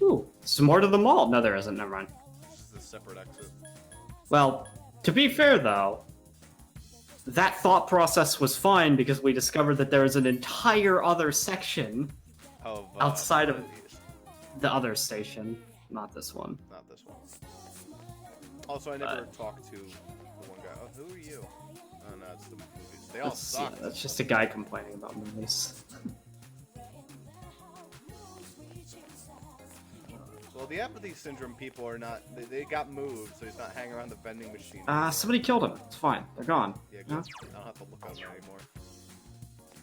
Ooh, some more to the mall. No, there isn't. Never mind. This is a separate exit. Well, to be fair though, that thought process was fine because we discovered that there is an entire other section Of, outside of the other station, not this one. Not this one. Also, I never talked to the one guy. Oh, who are you? Oh, no, it's the movies. They all suck. Yeah, that's just a guy complaining about movies. Well, the apathy syndrome people are not. They got moved, so he's not hanging around the vending machine. Somebody killed him. It's fine. They're gone. Yeah, good. Huh? I don't have to look at them anymore.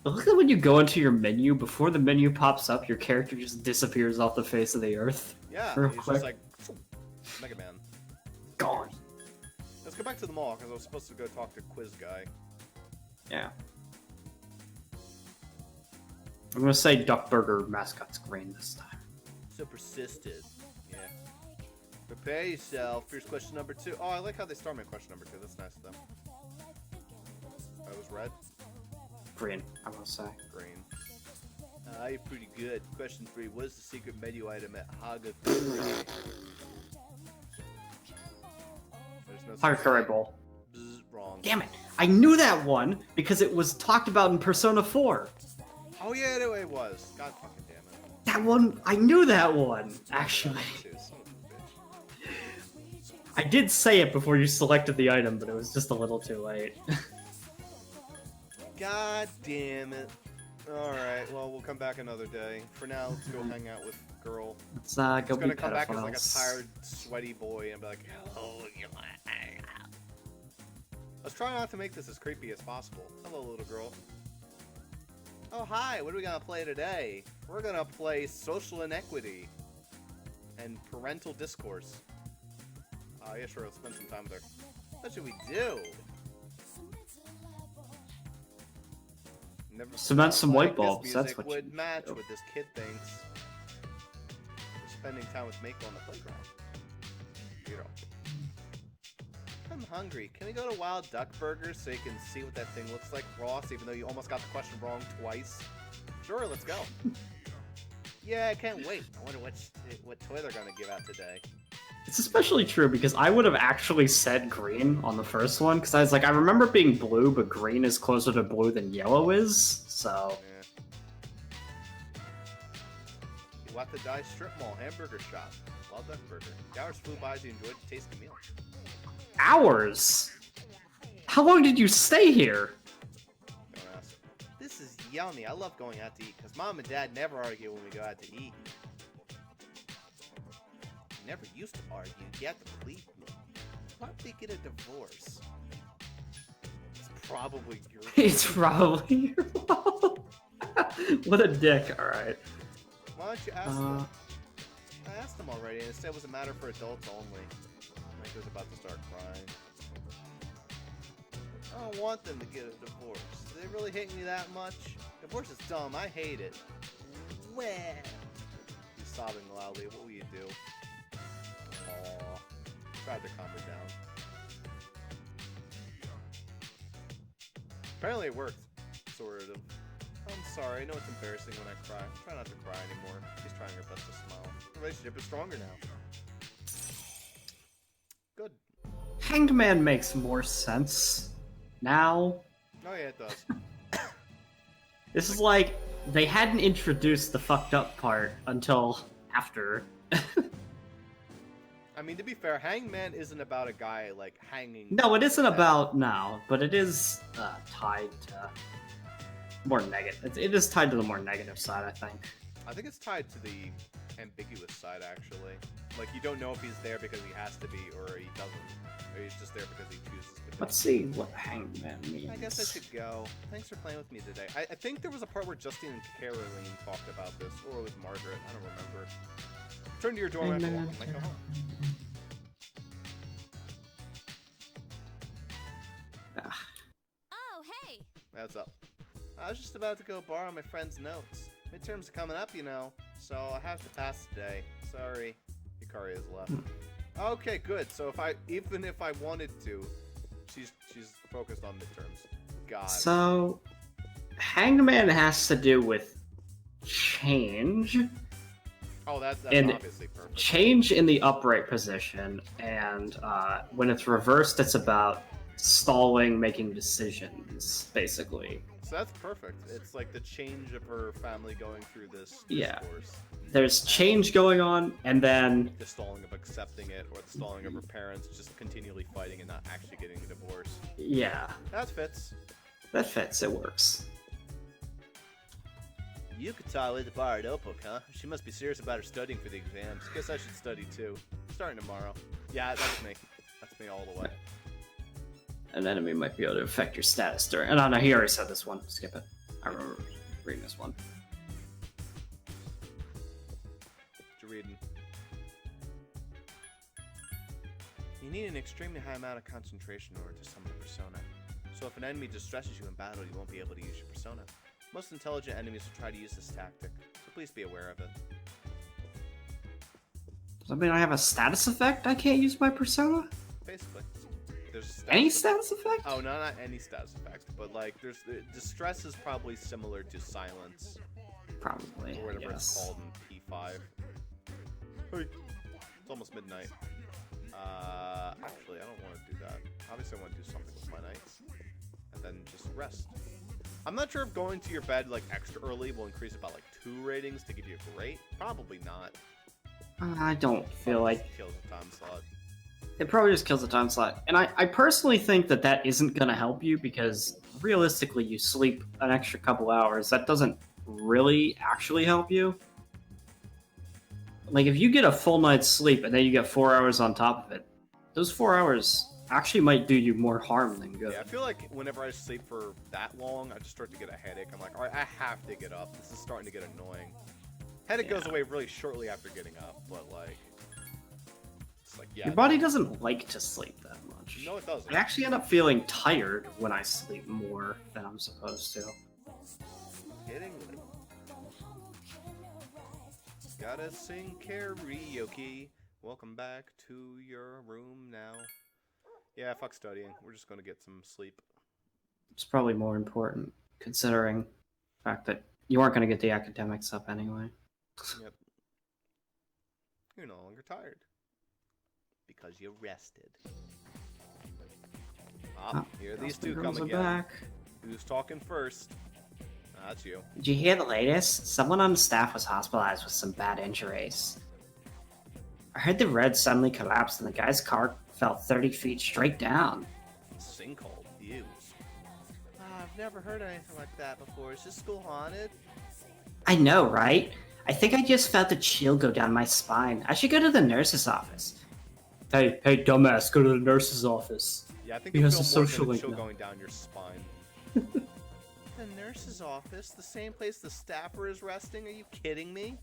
But look at when you go into your menu, before the menu pops up, your character just disappears off the face of the earth. Yeah, Real he's quick. just like Mega Man. Gone. Let's go back to the mall because I was supposed to go talk to Quiz Guy. Yeah. I'm gonna say Duck Burger mascot's green this time. So persistent. Yeah. Prepare yourself. Here's question number 2. Oh, I like how they start my question number 2. That's nice of them. That was red. Green, I will say. Green. You're pretty good. Question 3. What is the secret menu item at Haga Curry? There's no Fire such Curry thing. Bowl. Bzz, wrong. Damn it! I knew that one because it was talked about in Persona 4. Oh yeah, it was. God fucking damn it. That one, I knew that one, actually. Son of a bitch. I did say it before you selected the item, but it was just a little too late. God damn it. Alright, well, we'll come back another day. For now, let's go hang out with girl. Let's go He's be gonna come back as like a pedophiles. tired, sweaty boy and be like, hello, you. Let's try not to make this as creepy as possible. Hello, little girl. Oh, hi, what are we gonna play today? We're gonna play Social Inequity and Parental Discourse. Yeah, sure, let's spend some time with her. What should we do? Never Cement some like white bulbs, this that's music what you would match do. what this kid thinks. We're spending time with Mako on the playground. You know. I'm hungry. Can we go to Wild Duck Burgers so you can see what that thing looks like, Ross, even though you almost got the question wrong twice? Sure, let's go. Yeah, I can't wait. I wonder what toy they're gonna give out today. It's especially true because I would have actually said green on the first one, because I was like, I remember it being blue, but green is closer to blue than yellow is, so... Yeah. What the Die Strip Mall Hamburger Shop. Wild Duck Burger. The hours flew by as you enjoyed the tasty meal. Hours? How long did you stay here? Don't ask. This is yummy. I love going out to eat, because Mom and Dad never argue when we go out to eat. Never used to argue. You have to believe me. Why would they get a divorce? It's probably your fault. It's probably your fault. What a dick, alright. Why don't you ask them? I asked them already, and it said it was a matter for adults only. Mike was about to start crying. I don't want them to get a divorce. Do they really hate me that much? Divorce is dumb. I hate it. Well. He's sobbing loudly. What will you do? Aww. Tried to calm her down. Apparently it worked. Sort of. I'm sorry. I know it's embarrassing when I cry. Try not to cry anymore. She's trying her best to smile. The relationship is stronger now. Good. Hanged Man makes more sense now. Oh yeah, it does. This is like, they hadn't introduced the fucked up part until after. I mean, to be fair, Hangman isn't about a guy, like, hanging... No, it isn't about now, but it is tied to more negative. It is tied to the more negative side, I think. I think it's tied to the ambiguous side, actually. Like, you don't know if he's there because he has to be, or he doesn't. Or he's just there because he chooses to be. Let's see what Hangman means. I guess I should go. Thanks for playing with me today. I think there was a part where Justine and Caroline talked about this, or it was Margaret. I don't remember. Turn to your door and go home. Oh, hey! That's up. I was just about to go borrow my friend's notes. Midterms are coming up, you know, so I have to pass today. Sorry. Hikari has left. Okay, good. So even if I wanted to, she's focused on midterms. God. So, Hangman has to do with change. Oh, that's and obviously perfect. Change in the upright position, and when it's reversed, it's about stalling, making decisions, basically. So that's perfect. It's like the change of her family going through this Yeah. discourse. There's change going on, and then The stalling of accepting it, or the stalling of her parents just continually fighting and not actually getting a divorce. yeah, That fits. that fits. It works. Yukata with the bar at Opok, huh? She must be serious about her studying for the exams. Guess I should study too. Starting tomorrow. Yeah, that's me. That's me all the way. An enemy might be able to affect your status during. Oh, no, he already said this one. Skip it. I remember reading this one. What you reading? You need an extremely high amount of concentration in order to summon a persona. So if an enemy distresses you in battle, you won't be able to use your persona. Most intelligent enemies will try to use this tactic, so please be aware of it. Does that mean I have a status effect? I can't use my persona? Basically. There's Any status effect? Oh, no, not any status effect, but like, there's distress is probably similar to silence, Probably. or whatever Yes. it's called in P5. Hey, it's almost midnight. Actually, I don't want to do that. Obviously, I want to do something with my nights, and then just rest. I'm not sure if going to your bed like extra early will increase it by like 2 ratings to give you a great. Probably not. I don't feel like Kills the time slot. it probably just kills the time slot. And I personally think that that isn't going to help you because realistically, you sleep an extra couple hours. That doesn't really actually help you. Like, if you get a full night's sleep and then you get 4 hours on top of it, those 4 hours actually might do you more harm than good. Yeah, I feel like whenever I sleep for that long, I just start to get a headache. I'm like, all right, I have to get up. This is starting to get annoying. Headache goes away really shortly after getting up, but like, it's like, yeah. Your body doesn't like to sleep that much. No, it doesn't. I actually end up feeling tired when I sleep more than I'm supposed to. Getting late. Gotta sing karaoke. Welcome back to your room now. Yeah, fuck studying. We're just gonna get some sleep. It's probably more important, considering the fact that you aren't going to get the academics up anyway. Yep. You're no longer tired. because you rested. Here these two come girls are again. back. Who's talking first? That's you. Did you hear the latest? Someone on staff was hospitalized with some bad injuries. I heard the road suddenly collapsed and the guy's car fell 30 feet straight down. Sinkhole. Ew. I've never heard anything like that before. Is this school haunted? I know, right? I think I just felt a chill go down my spine. I should go to the nurse's office. Hey, dumbass, go to the nurse's office. Yeah, I think He you has feel a more social than a link chill now. going down your spine. The nurse's office? The same place the staffer is resting? Are you kidding me?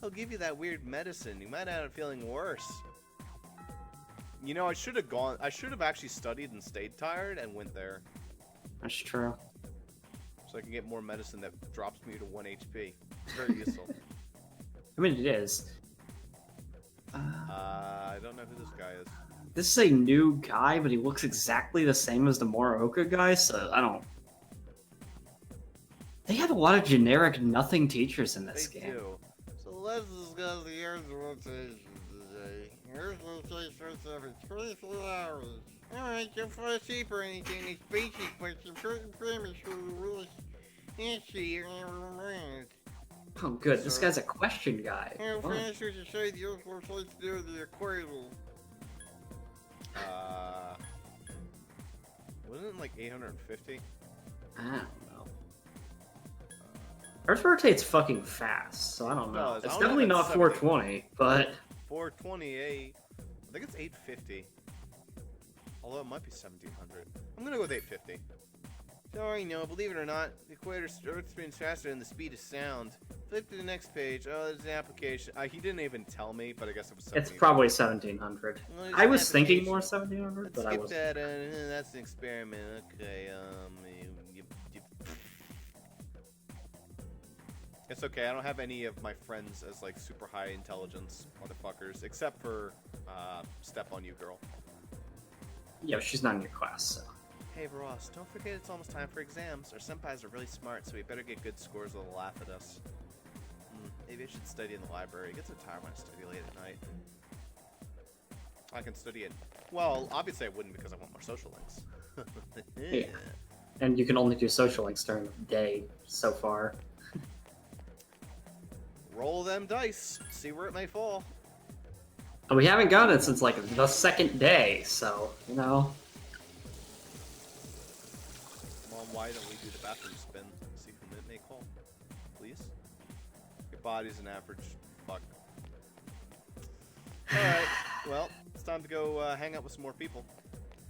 He'll give you that weird medicine. You might end up feeling worse. You know, I should have actually studied and stayed tired and went there. That's true. So I can get more medicine that drops me to 1 HP. It's very useful. I mean, it is. I don't know who this guy is. This is a new guy, but he looks exactly the same as the Morooka guy, so I don't... They have a lot of generic nothing teachers in this They game. do. So let's discuss the Earth's rotation today. Earth's rotation every 23 hours. Alright, so for a sheep or anything, it's basic, but some certain premise will really answer your around. Oh, good. This So- guy's a question guy. And for Fun. answers to say the Earth rotates near the equator. Wasn't it like 850? I don't know. Earth rotates fucking fast, so I don't know. does. I It's don't definitely know if not it's 420, but 428. I think it's 850. Although it might be 1700. I'm gonna go with 850. Sorry, no, believe it or not, the equator Earth spins faster than the speed of sound. Flip to the next page. Oh, there's an application. He didn't even tell me, but I guess it was 1700. it's probably 1700. Well, there's I an was thinking application. more 1700, Let's but I skip was. that. That's an experiment. Okay. It's okay. I don't have any of my friends as like super high intelligence motherfuckers, except for Step on You Girl. Yeah, she's not in your class, so. Hey Ross, don't forget it's almost time for exams. Our senpais are really smart, so we better get good scores or they'll laugh at us. Maybe I should study in the library. It gets so tired when I study late at night. I can study it. Well, obviously I wouldn't because I want more social links. Yeah. And you can only do social links during the day so far. Roll them dice. See where it may fall. And we haven't gotten it since like the second day, so, you know. Mom, why don't we do the bathroom spin? See whom it may call. Please? Your body's an average fuck. Alright, well, it's time to go hang out with some more people.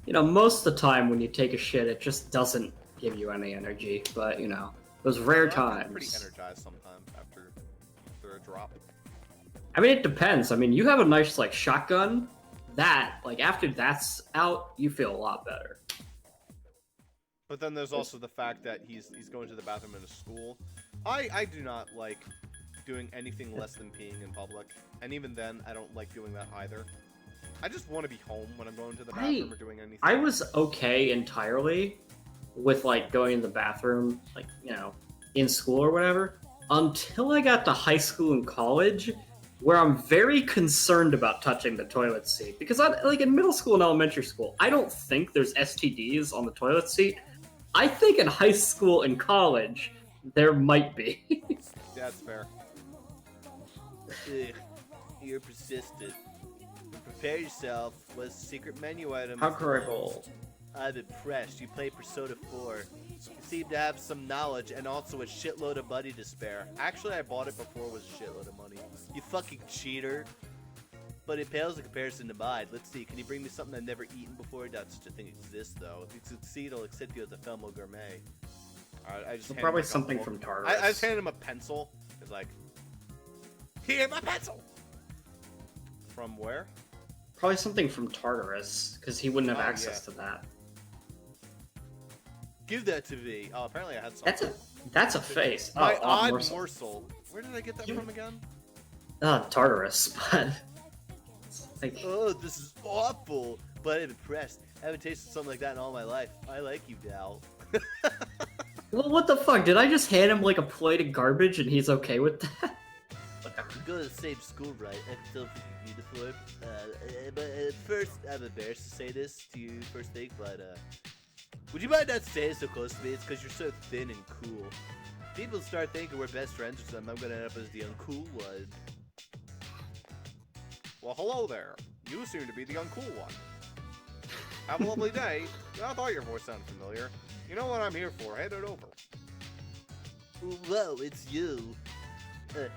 You know, most of the time when you take a shit, it just doesn't give you any energy, but, you know, those rare I'm times. pretty energized sometimes after a drop. I mean, it depends. I mean, you have a nice, like, shotgun. That, like, after that's out, you feel a lot better. But then there's also the fact that he's going to the bathroom in a school. I do not like doing anything less than peeing in public. And even then, I don't like doing that either. I just want to be home when I'm going to the bathroom or doing anything. I was okay entirely with, like, going to the bathroom, like, you know, in school or whatever, until I got to high school and college, where I'm very concerned about touching the toilet seat. Because, like, in middle school and elementary school, I don't think there's STDs on the toilet seat. I think in high school and college, there might be. Yeah, that's fair. Ugh, you're persistent. Prepare yourself. What's the secret menu item? How horrible. I'm impressed. You play Persona 4. You seem to have some knowledge and also a shitload of money to spare. Actually, I bought it before it was a shitload of money. You fucking cheater. But it pales in comparison to mine. Let's see, can you bring me something I've never eaten before? Not such a thing exists, though. If you succeed, I'll accept you as a fellow gourmet. Alright, I just So handed probably him a something couple- from Tartarus. I just handed him a pencil. It's like, here, my pencil! From where? Probably something from Tartarus, because he wouldn't have Oh, access yeah. to that. Give that to me. Oh, apparently I had something. That's a face. My Oh, odd morsel. morsel. Where did I get that from again? Tartarus, but it's like, Oh, this is awful. But I'm impressed. I haven't tasted something like that in all my life. I like you, Dal. well, what the fuck? Did I just hand him like a plate of garbage and he's okay with that? Whatever. go to the same school, right? I can tell from your uniform. But first, I'm embarrassed to say this to you first thing, but would you mind not staying so close to me? It's because you're so thin and cool. People start thinking we're best friends or something. I'm gonna end up as the uncool one. Well, hello there. You seem to be the uncool one. Have a lovely day. I thought your voice sounded familiar. You know what I'm here for. Hand it over. Whoa, it's you.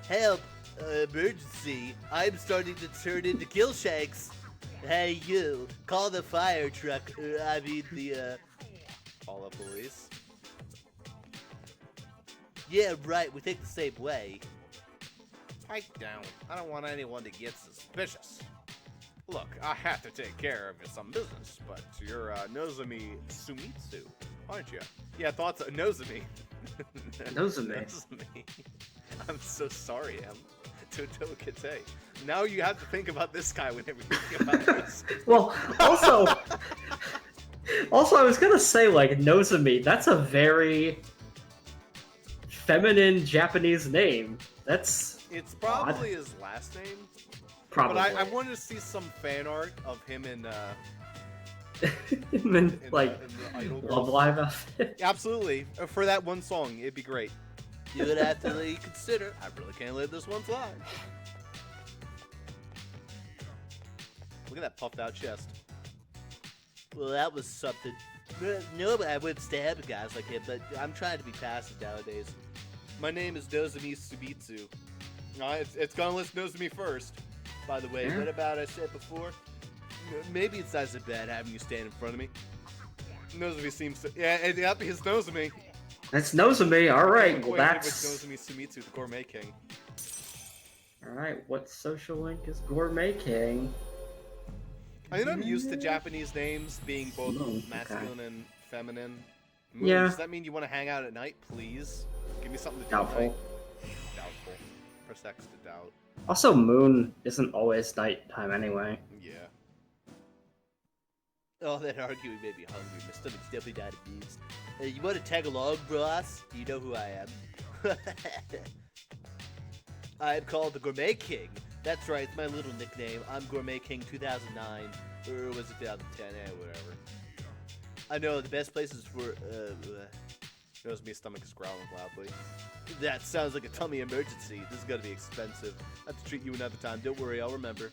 Help! Emergency! I'm starting to turn into Killshanks! Hey, you! Call the fire truck. Call the police. Yeah, right, we take the same way. Pipe down. I don't want anyone to get suspicious. Look, I have to take care of some business, but you're Nozomi Sumitsu, aren't you? Yeah, thoughts Nozomi. Nozomi. Nozomi. I'm so sorry, Em. Toto Kate. Now you have to think about this guy whenever you think about this. Well, also, I was gonna say, like, Nozomi, that's a very feminine Japanese name. It's probably his last name. Probably. But I wanted to see some fan art of him in like, in the Idol Love Girls. Live outfit. Absolutely. For that one song, it'd be great. You would have to really consider. I really can't let this one slide. Look at that puffed out chest. Well, that was something. No, I wouldn't stab guys like him, but I'm trying to be passive nowadays. My name is Nozomi Subitsu. It's gonna list Nozomi first. By the way, what about I said before? Maybe it's not so bad having you stand in front of me. Nozomi seems to... Yeah, it's Nozomi. That's Nozomi, alright, well that's... Nozomi Sumitsu, the Gourmet King. Alright, what social link is Gourmet King? I think I'm used to Japanese names being both masculine and feminine. Moon, Yeah. Does that mean you want to hang out at night, please? Give me something to do at Doubtful. night. Doubtful. Press X to doubt. Also, Moon isn't always nighttime anyway. Yeah. Oh, that arguing made me hungry. My stomach's definitely not abused. You want to tag along, bros? You know who I am. I'm called the Gourmet King. That's right, it's my little nickname. I'm Gourmet King 2009. Or was it 2010? Whatever. I know, the best places for, Knows me, stomach is growling loudly. That sounds like a tummy emergency. This is gonna be expensive. I have to treat you another time. Don't worry, I'll remember.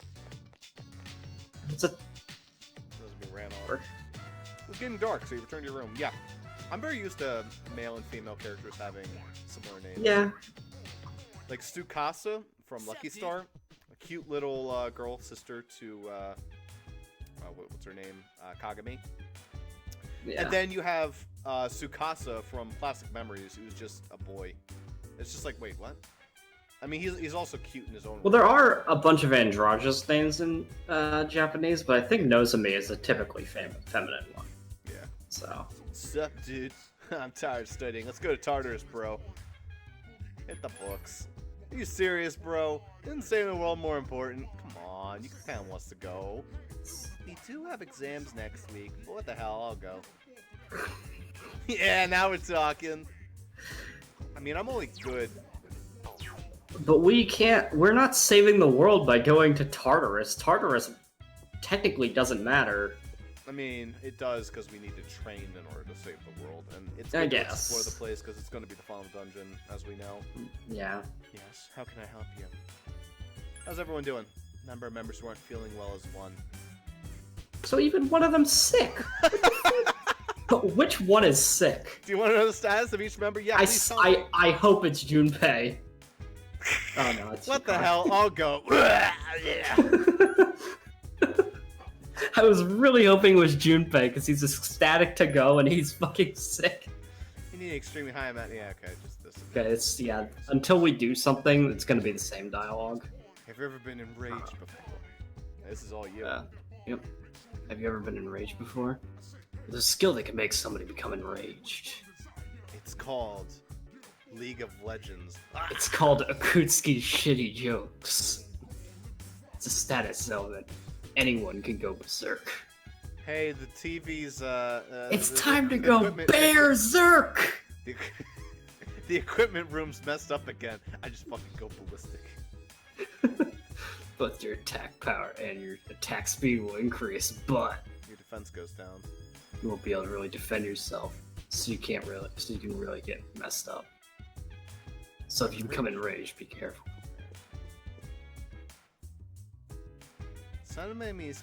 It's a... Nozomi ran off. It was getting dark, so you returned to your room. Yeah. I'm very used to male and female characters having similar names. Yeah. Like Tsukasa from Lucky Star. A cute little girl sister to, what's her name? Kagami. Yeah. And then you have Tsukasa from Plastic Memories, who's just a boy. It's just like, wait, what? I mean, he's also cute in his own way. Well, there are a bunch of androgynous names in Japanese, but I think Nozomi is a typically feminine one. Yeah. So. Sup, dude? I'm tired of studying. Let's go to Tartarus, bro. Hit the books. Are you serious, bro? Isn't saving the world more important? Come on, you kind of wants to go. We do have exams next week, but what the hell, I'll go. Yeah, now we're talking. I mean, I'm only good. But we're not saving the world by going to Tartarus. Tartarus technically doesn't matter. I mean, it does because we need to train in order to save the world, and it's I good to guess. explore the place because it's going to be the final dungeon, as we know. Yeah. Yes, how can I help you? How's everyone doing? Number of members who aren't feeling well is 1. So even one of them's sick. But which one is sick? Do you want to know the status of each member? Yeah, please tell me. I hope it's Junpei. Oh no, it's What the Yukari. hell? I'll go. Yeah. I was really hoping it was Junpei because he's ecstatic to go and he's fucking sick. You need an extremely high amount. Yeah, okay, just this. Okay, it's until we do something, it's gonna be the same dialogue. Have you ever been enraged before? This is all you. Yep. Have you ever been enraged before? There's a skill that can make somebody become enraged. It's called League of Legends. It's called Akutsuki's Shitty Jokes. It's a status element. Anyone can go berserk. Hey, the TV's It's time to the go equipment- berserk! The equipment room's messed up again. I just fucking go ballistic. both your attack power and your attack speed will increase, but Your defense goes down. you won't be able to really defend yourself, so you can really get messed up. So if you become enraged, be careful. Sanmei's